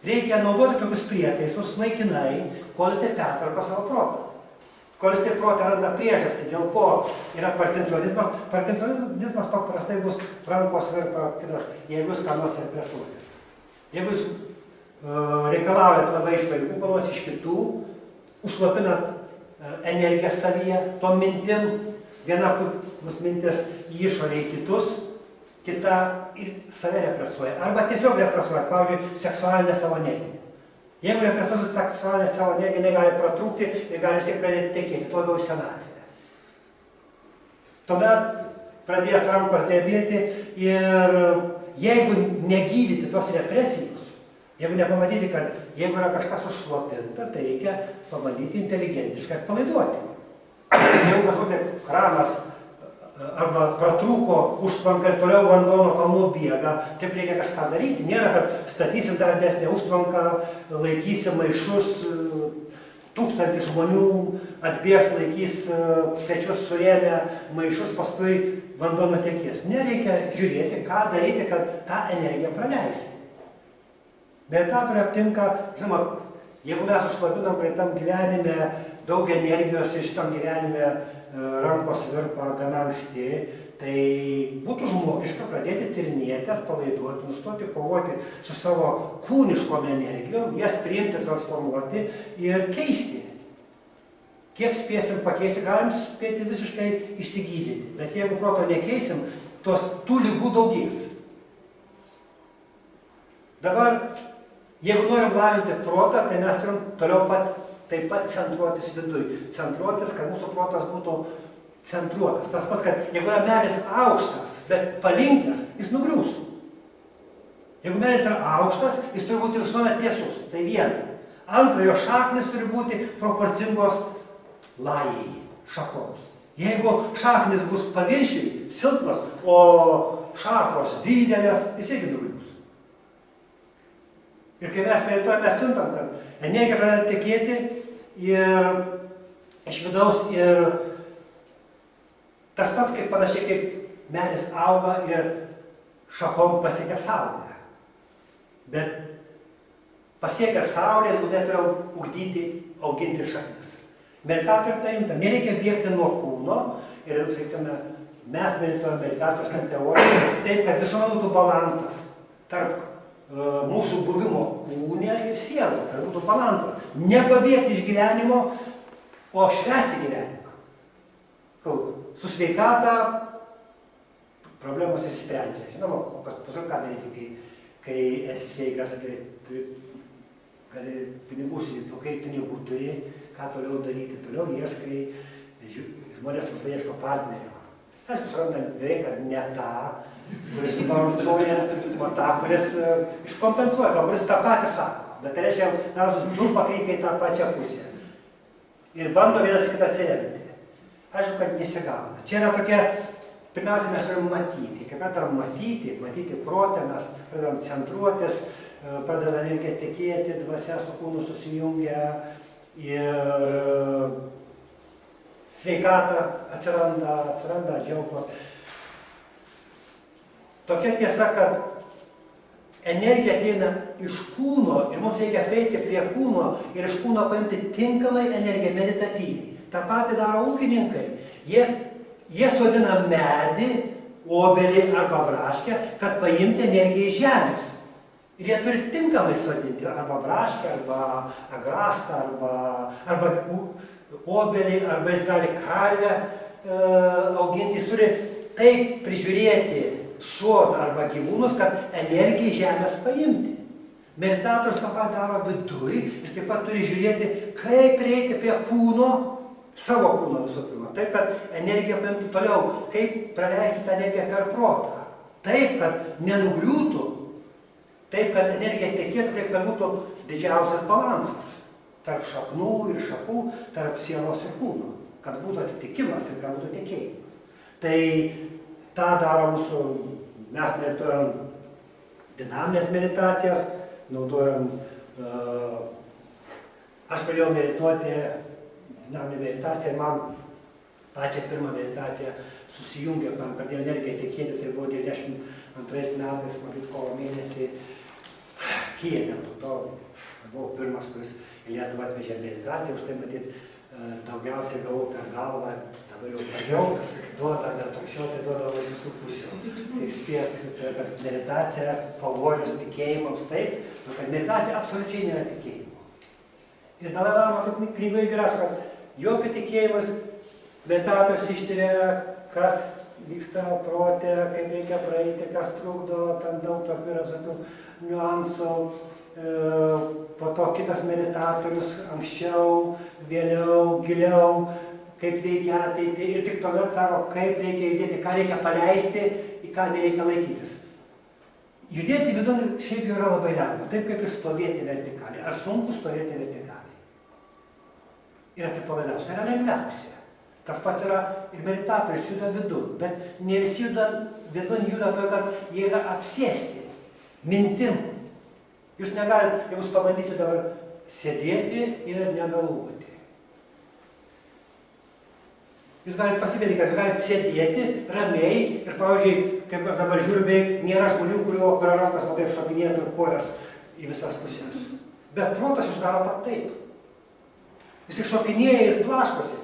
Reikia naudoti tokius prietaisus laikinai, kol jisai pertvarko savo protą. Kol jisai protą randa priežastį, dėl ko yra parkinsonizmas. Parkinsonizmas paprastai bus rankos virpa kitas, jeigu jis ką nors represuoja. Jeigu jūs reikalaujat labai iš vaikų, ko nors iš kitų, užslopinat energiją savyje, tom mintim, viena bus mintis į išorę į kitus, kita į save represuoja. Arba tiesiog represuoja, pavyzdžiui, seksualinę savo energiją. Jeigu represuosis seksualinę savo energiją, jinai gali pratrūkti ir gali siek pradėti tekėti, tuo labiau senatvėje. Tuomet pradės rankos drebėti ir jeigu negydyti tos represijos, jeigu nepamatyti, kad jeigu yra kažkas užslopinta, tai reikia pabandyti inteligentiškai atpalaiduoti. Jeigu kažkokia kranas arba pratrūko užtvanka ir toliau vanduo nuo kalnų bėga, taip reikia kažką daryti. Nėra, kad statysim dar didesnę užtvanką, laikysim maišus, 1000 žmonių atbėgs, laikys pečius surėmę maišus, paskui vanduo nutekės. Nereikia žiūrėti, ką daryti, kad tą energiją praleisti. Meditatoriai aptinka, žinoma, jeigu mes užslopinam praeitam gyvenime daug energijos ir šitam gyvenime rankos virpa gana anksti, tai būtų žmogiška pradėti tyrinėti, atpalaiduoti, nustoti kovoti su savo kūniškom energijom, jas priimti, transformuoti ir keisti. Kiek spėsim pakeisti, galim spėti visiškai išsigydyti, bet jeigu proto nekeisim, tų ligų daugės. Dabar, jeigu norim lavinti protą, tai mes turim toliau taip pat centruotis viduj. Centruotis, kad mūsų protas būtų centruotas. Tas pats, kad jeigu yra medis aukštas, bet palinkęs, jis nugriūs. Jeigu medis yra aukštas, jis turi būti visuomet tiesus. Tai viena. Antra, jo šaknis turi būti proporcingos lajai, šakoms. Jeigu šaknis bus paviršiui, silpnas, o šakos didelės, jis irgi nugrius. Ir kai mes medituojame, mes siuntam, kad energija pradeda tekėti ir iš vidaus ir tas pats kaip panašiai kaip medis auga ir šakom pasiekia saulę. Bet pasiekę saulės būtent yra auginti šaknis. Meditatorių tai jumta. Nereikia bėgti nuo kūno ir, sakykime, mes medituojame meditacijos teoriją taip, kad visuomet būtų balansas tarp mūsų buvimo kūne ir sielų, kad būtų balansas. Nepabėgti iš gyvenimo, o švęsti gyvenimą. Su sveikata problemos išsprendžia. Žinoma, paskui ką daryti, kai esi sveikas, gali pinigų užsidirbti, o kai pinigų turi, ką toliau daryti, toliau ieškai, žmonės mums ieško partnerio. Aišku, surandam beveik, kad ne tą, kuris subalansuoja, o tą, kuris iškompensuoja, kuris tą patį sako. Bet tai reiškia, du pakrypia į tą pačią pusę. Ir bando vienas kitą atsiremti. Aišku, kad nesigauna. Čia yra tokia, pirmiausia, mes turim matyti. Kai pradedam matyti protą, mes pradedam centruotis, pradeda energija tekėti, dvasia su kūnu susijungia ir sveikata atsiranda džiaugsmas. Tokia tiesa, kad energija ateina iš kūno ir mums reikia prieiti prie kūno ir iš kūno paimti tinkamai energiją meditatyviai. Ta patį daro ūkininkai. Jie sodina medį, obelį arba braškę, kad paimti energiją iš žemės. Ir jie turi tinkamai sodinti arba braškę, arba agrastą, arba obelį, arba jis gali karvę auginti. Jis turi taip prižiūrėti sodą arba gyvūnus, kad energiją iš žemės paimti. Meditatorius tą pat daro viduj, jis taip pat turi žiūrėti, kaip prieiti prie kūno, savo kūno visų pirma. Taip, kad energiją paimti toliau, kaip praleisti tą energiją per protą. Taip, kad nenugriūtų, taip, kad energija tekėtų, taip, kad būtų didžiausias balansas tarp šaknų ir šakų, tarp sielos ir kūno, kad būtų atitikimas ir kad būtų tikėjimas. Tai tą daro mūsų, mes medituojam dinaminės meditacijas, naudojam, aš pradėjau medituoti dinaminę meditaciją ir man pačią pirmą meditaciją susijungė, man pradėjo energija tekėti, tai buvo 92 metais, matyt, kovo mėnesį Kijeve. Buvau pirmas, kuris į Lietuvą atvežė meditaciją, už tai matyt daugiausiai gavau per galvą, dabar jau pradėjau, duoda, bet anksčiau tai duodavo iš visų pusių. Tai spėt, kad meditacija pavojus tikėjimams taip, kad meditacija absoliučiai nėra tikėjimo. Ir Dalai Lama knygoje rašo, kad jokio tikėjimas meditatorius ištiria, kas vyksta prote, kaip reikia praeiti, kas trukdo, ten daug tokių yra tokių niuansų. Po to kitas meditatorius anksčiau, vėliau, giliau, kaip veikia ateitį ir tik tuomet sako, kaip reikia judėti, ką reikia paleisti, į ką nereikia laikytis. Judėti vidun šiaip jau yra labai lengva, taip kaip ir stovėti vertikaliai. Ar sunku stovėti vertikaliai? Ir atsipalaidavus, tai yra lengviausia. Tas pats yra ir meditatorius juda vidun, bet ne visi vidun juda to, kad jie yra apsėsti mintim. Jūs negalite, jeigu jūs pabandysite dabar sėdėti ir negalvoti. Jūs galite pasibėti, kad jūs galite sėdėti ramiai ir, pavyzdžiui, kaip aš dabar žiūriu, beveik nėra žmonių, kurio rankas va taip šokinėtų ir kojas į visas pusės. Bet protas jūs daro taip. Jis šokinėja, jis blaškosi.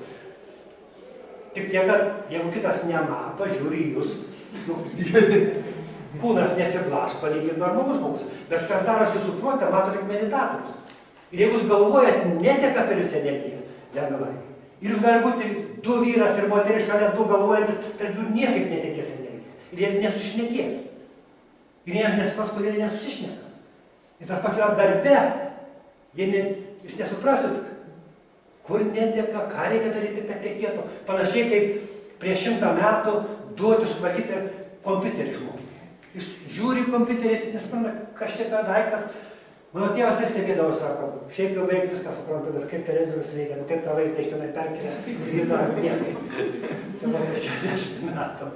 Tik tiek, kad jeigu kitas nemato, žiūri į jūs, kūnas nesiblaško, lyg ir normalus žmogus. Bet kas darosi jūsų protą, mato tik meditatorius. Ir jeigu jūs galvojat, neteka per jūsų energiją, lengvai. Ir jūs gali būti du vyras ir moteris šalia du galvojantis, tarp jų niekaip netekės energija. Ir jie nesušnekės. Ir jie nesupras, kodėl jie nesusišneka. Ir tas pats yra darbe. Jūs nesuprasit, kur neteka, ką reikia daryti, kad tekėtų. Panašiai kaip prieš 100 metų duoti sutvarkyti kompiuterį žmogui. Jis žiūri kompiuteris, nespranta, kas čia per daiktas. Mano tėvas tai stebėdavo, sako, šiaip jau beveik viską suprantu, bet kaip televizorius veikia, kaip tą vaizdą iš tenai perkelia, ir dar niekaip. Tai buvo 40 metų.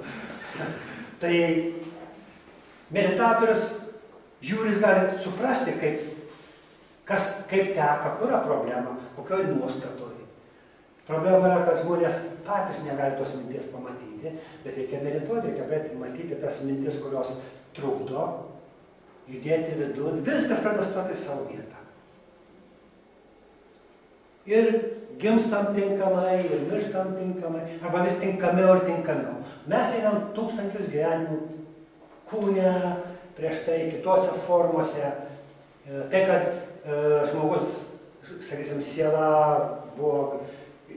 Tai meditatorius žiūris gali suprasti, kaip teka, kur yra problema, kokioj nuostatoj. Problema yra, kad žmonės patys negali tos minties pamatyti, bet reikia medituoti, reikia pradėti matyti tas mintis, kurios trukdo, judėti vidun, viskas pradeda stoti savo vietą. Ir gimstam tinkamai, ir mirštam tinkamai, arba vis tinkamiau ir tinkamiau. Mes einam tūkstančius gyvenimų kūne, prieš tai kitose formose. Tai, kad žmogus, sakysim, siela buvo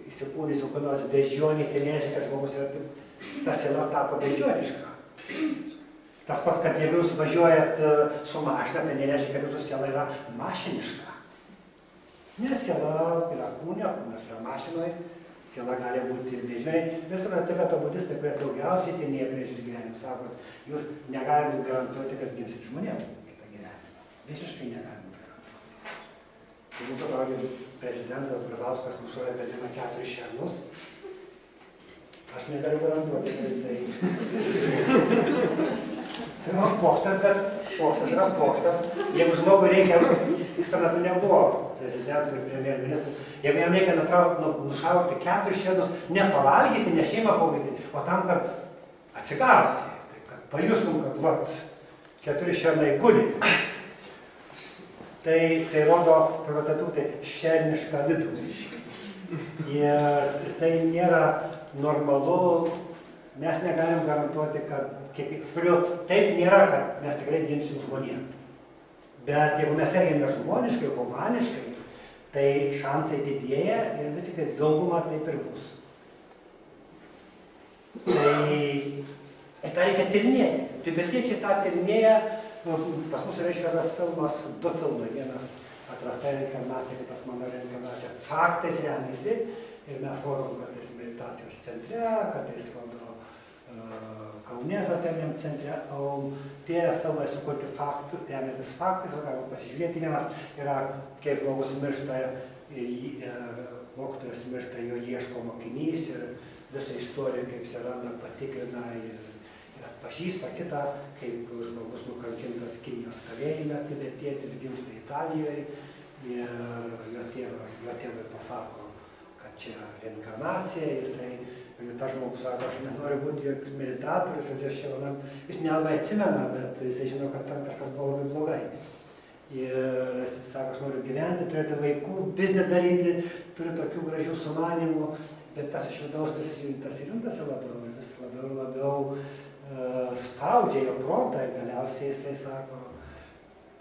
įsikūrusi kokią nors beždžionį, tai nereiškia, kad žmogus ta siela tapo beždžioniška. Tas pats, kad jeigu jūs važiuojat su mašina, tai nereiškia, kad jūsų siela yra mašiniška. Nes siela yra kūne, kūnas yra mašinoje, siela gali būti ir beždžioniai. Visada Tibeto budistai, kurie daugiausiai tyrinėja priešis gyvenimą, sako, jūs negalite garantuoti, kad gimsit žmonėm kitą gyvenimą. Visiškai negalite garantuoti. Tai mūsų, pavyzdžiui, prezidentas Brazauskas nušovė per dieną 4 šernus. Aš negaliu garantuoti, kad jisai... Tai pokštas, bet pokštas yra pokštas. Jeigu žmogui reikia, jis tada nebuvo prezidentų ir premjerministrų. Jeigu jam reikia nušauti 4 šernus, ne pavalgyti, ne šeimą pavalgyti, o tam, kad atsigauti. Kad pajustum, kad vat, 4 šernai guli. Tai rodo, tai šernišką vidų. Ir tai nėra normalu, mes negalim garantuoti, kad taip nėra, kad mes tikrai gimsim žmonėm. Bet jeigu mes elgiamės žmoniškai, humaniškai, tai šansai didėja ir vis tik dauguma taip ir bus. Tai tą reikia tyrinėti. Tibetiečiai tą tyrinėja. Pas mus yra išvedas filmas, 2 filmai, vienas Atrasta reinkarnacija, kitas Mano reinkarnacija. Faktais remiasi ir mes rodom kartais meditacijos centre, kartais rodo Kaune ezoteriniam centre, o tie filmai sukurti faktų, remiantis faktais, o galima pasižiūrėti. Vienas yra, kaip žmogus miršta ir mokytojas miršta, jo ieško mokinys ir visą istoriją, kaip jis randa, patikrina ir atpažįsta. Kitą, kaip žmogus nukankintas Kinijos kalėjime, tibetietis gimsta Italijoje ir jo tėvai pasako, kad čia reinkarnacija, tas žmogus sako, aš nenoriu būti joks meditatorius, jis nelabai atsimena, bet jisai žino, kad ten kažkas buvo labai blogai. Ir jis sako, aš noriu gyventi, turėti vaikų, biznį daryti, turiu tokių gražių sumanimų, bet tas iš vidaus tas įrimtasi labiau ir vis labiau ir labiau spaudžia jo protą ir galiausiai jisai sako,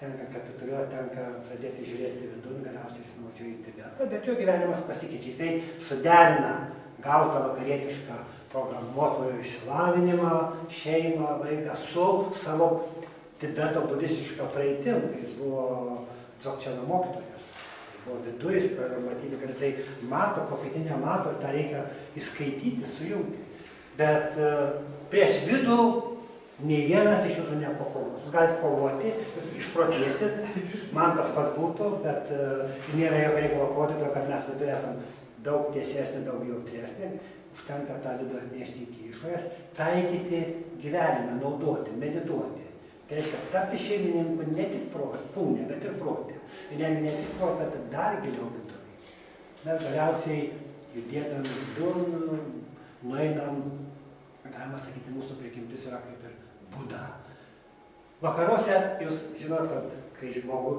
tenka kapituliuoti, tenka pradėti žiūrėti vidun, galiausiai jis nuvažiuoja į Tibetą, bet jo gyvenimas pasikeičia, jisai suderina gautą vakarietišką programuotojo išsilavinimą, šeimą, vaiką su savo Tibeto budistišką praeitim, kai jis buvo Dzogčeno mokytojas. Jis buvo viduje, jis pradėjo matyti, kad jisai mato, ko kiti nemato, tą reikia įskaityti, sujungti. Bet prieš vidų nei vienas iš jūsų nepakovos. Jūs galite kovoti, jūs išprotėsit, man tas pats būtų, bet nėra jokio reikalo kovoti, kad mes viduje esam daug tiesesnė, daug jautresnė, užtenka tą vidų atnešti iki išorės, taikyti gyvenime, naudoti, medituoti. Tai reiškia, tapti šeimininku ne tik kūne, bet ir prote. Ir netgi ne tik prote, bet dar giliau viduje. Mes galiausiai judėdami vidun, nueinam, galima sakyti, mūsų prigimtis yra kaip ir Buda. Vakaruose, jūs žinot, kad kai žmogų,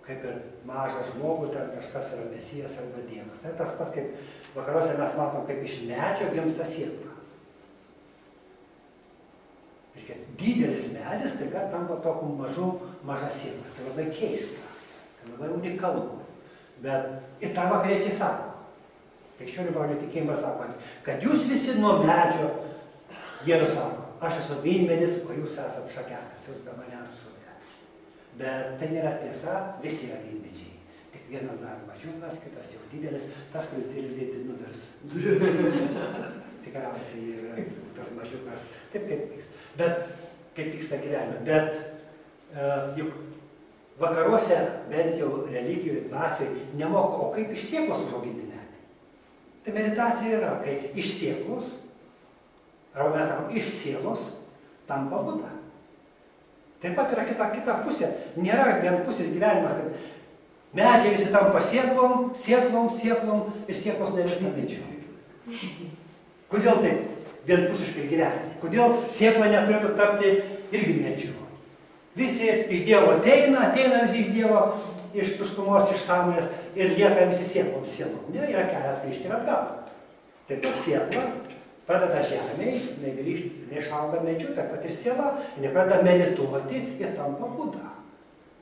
kaip ir mažą žmogų, ten kažkas yra mesijas arba dievas. Tai tas pats, kaip vakaruose mes matom, kaip iš medžio gimsta sėkla. Didelis medis, tai kad tampa tokiu maža sėkla. Tai labai keista, tai labai unikalu. Bet ir tą vakariečiai sako. Krikščionių pavyzdžiui tikėjimas sako, kad jūs visi nuo medžio, Jėzus sako, aš esu vynmedis, o jūs esat šakelės, jūs be manęs šakelės. Bet tai nėra tiesa, visi yra vynmedžiai. Tik vienas dar mažiukas, kitas jau didelis, tas, kuris didelis greitai nuvirs. tikriausiai ir tas mažiukas, taip kaip vyksta. Bet, kaip vyksta gyvenime. Bet juk vakaruose, bent jau religijoje, dvasioje, nemoko, o kaip iš sėklos užauginti medį. Tai meditacija yra, kai iš sėklos, arba mes sakom, iš sielos tampa Buda. Taip pat yra kita pusė. Nėra vienpusis gyvenimas, kad medžiai visi tampa sėklom ir sėklos nevirsta medžiu. Kodėl taip vienpusiškai gyventi? Kodėl sėkla neturėtų tapti irgi medžiu? Visi iš Dievo ateina visi iš Dievo, iš tuštumos, iš sąmonės ir lieka visi sėklom. Ne, yra kelias grįžti ir atgal. Taip pat sėkla pradeda žemėje, neišauga medžiu, taip pat ir siela, jinai pradeda medituoti ir tampa Buda.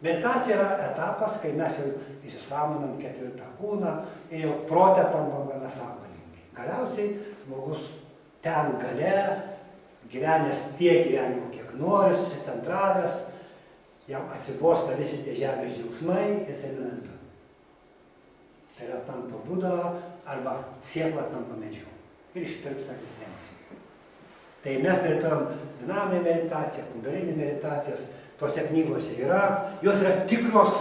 Meditacija yra etapas, kai mes jau įsisąmonam ketvirtą kūną ir jau prote tampam gana sąmoningi. Galiausiai žmogus ten gale, gyvenęs tiek gyvenimų, kiek nori, susicentravęs, jam atsibosta visi tie žemės džiaugsmai ir jis eina vidun. Tai yra tampa Buda arba siela tampa medžiu. Ir ištirpsta egzistencija. Tai mes medituojam dinaminę meditaciją, kundalinį meditacijas, tose knygose yra, jos yra tikros,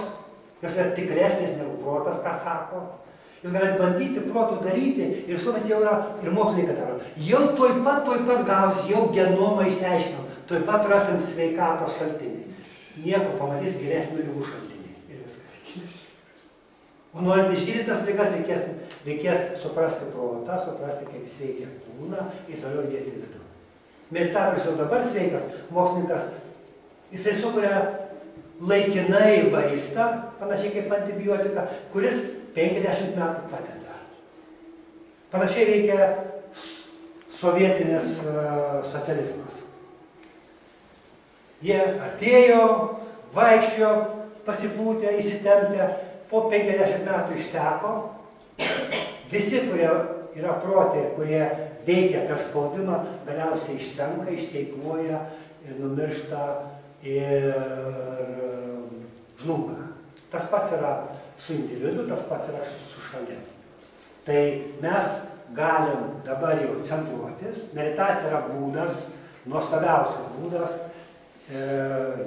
jos yra tikresnės negu protas, ką sako. Jūs galite bandyti protų daryti ir visuomet jau yra, ir mokslininkai daro. Jau tuoj pat gaus, jau genomą išsiaiškinam, tuoj pat rasim sveikatos šaltinį. Nieko pamatys geresnių ligų šaltinį. Ir viskas. O norint išgydyti tas ligas, reikės suprasti protą, suprasti, kaip jis veikia kūną ir toliau įdėti vidų. Meditatorius jau dabar sveikas, mokslininkas, jisai sukuria laikinai vaistą, panašiai kaip antibiotiką, kuris 50 metų padeda. Panašiai veikia sovietinis socializmas. Jie atėjo, vaikščiojo, pasipūtė, įsitempė, po 50 metų išseko. Visi, kurie yra protė, kurie veikia per spaudimą, galiausiai išsenka, išseikluoja ir numiršta ir žlunga. Tas pats yra su individu, tas pats yra su šalia. Tai mes galim dabar jau centruotis. Meditacija yra būdas, nuostabiausias būdas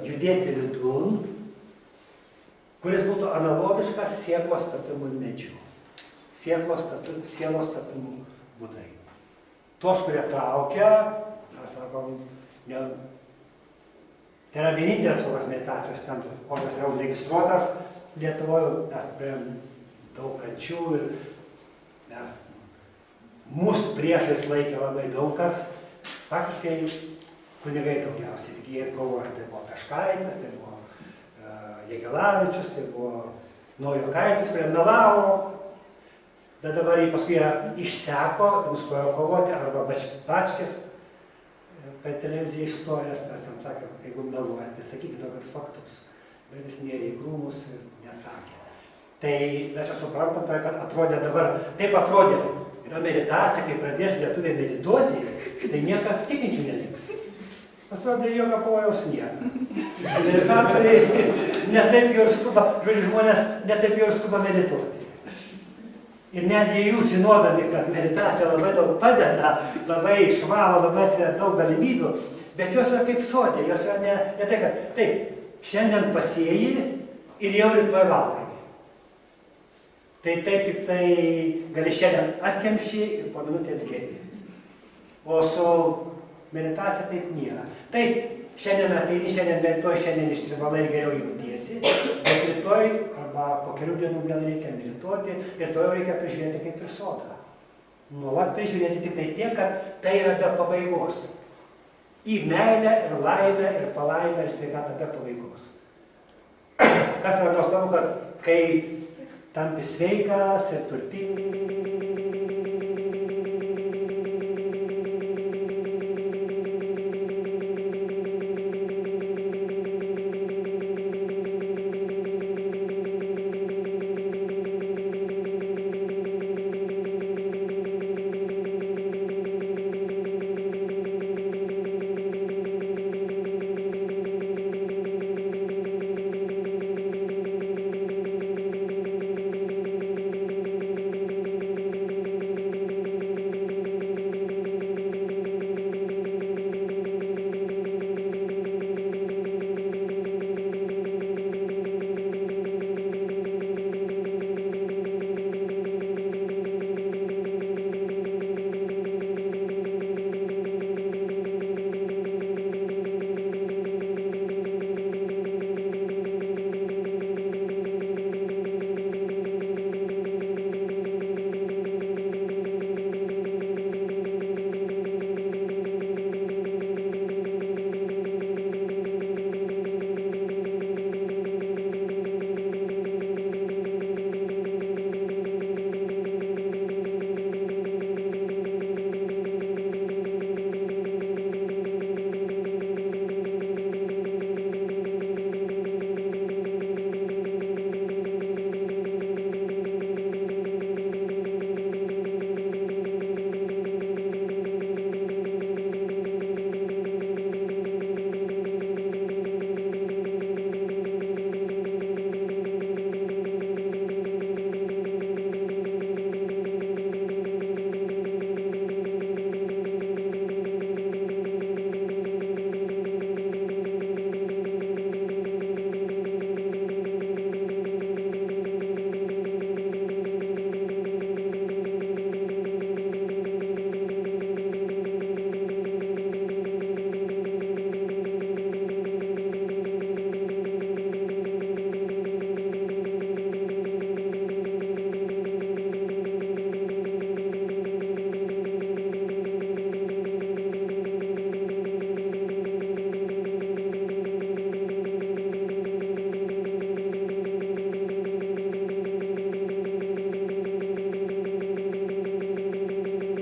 judėti vidun, kuris būtų analogiškas sėklos tapimui medžiu. Sielos tapimų būdai. Tos, kurie traukia, mes sakom, tai yra vienintelis kokios meditacijos centras, kokios yra užregistruotas Lietuvoje, mes turėjom daug kančių ir mūsų priešais laikė labai daug kas, faktiškai kunigai daugiausiai, tik jie kovoja, tai buvo Peškaitis, tai buvo Jagelavičius, tai buvo Naujokaitis, kurie melavo, bet dabar paskui jie išseko, nustojo kovoti, arba Bačkis per televiziją išstojęs, mes jam sakėm, jeigu meluojat, tai sakykite tokius faktus. Bet jis nėrė į krūmus ir neatsakė. Tai mes čia suprantam, kad atrodė dabar, taip atrodė, yra meditacija, kai pradės lietuviai medituoti, tai niekas tikinčių neliks. Pasirodė, jokio pavojaus nėra. Meditatoriai netaip jau ir skuba, žmonės netaip jau ir skuba medituoti. Ir netgi jūs žinodami, kad meditacija labai daug padeda, labai išvalo, labai atsiveria daug galimybių, bet jos yra kaip sodė, jos yra ne tai, kad taip, šiandien pasėjai ir jau rytoj valgai. Tai taip tik tai gali šiandien atkemši ir po minutės geri. O su meditacija taip nėra. Taip, šiandien ateini, šiandien medituoji, šiandien išsivalai ir geriau jautiesi, bet rytoj arba po kelių dienų vėl reikia medituoti ir to jau reikia prižiūrėti kaip ir sodą. Nuolat prižiūrėti tik tai tiek, kad tai yra be pabaigos. Į meilę ir laimę ir palaimę ir sveikatą be pabaigos. Kas yra nuostabu, kad kai tampi sveikas ir turtingas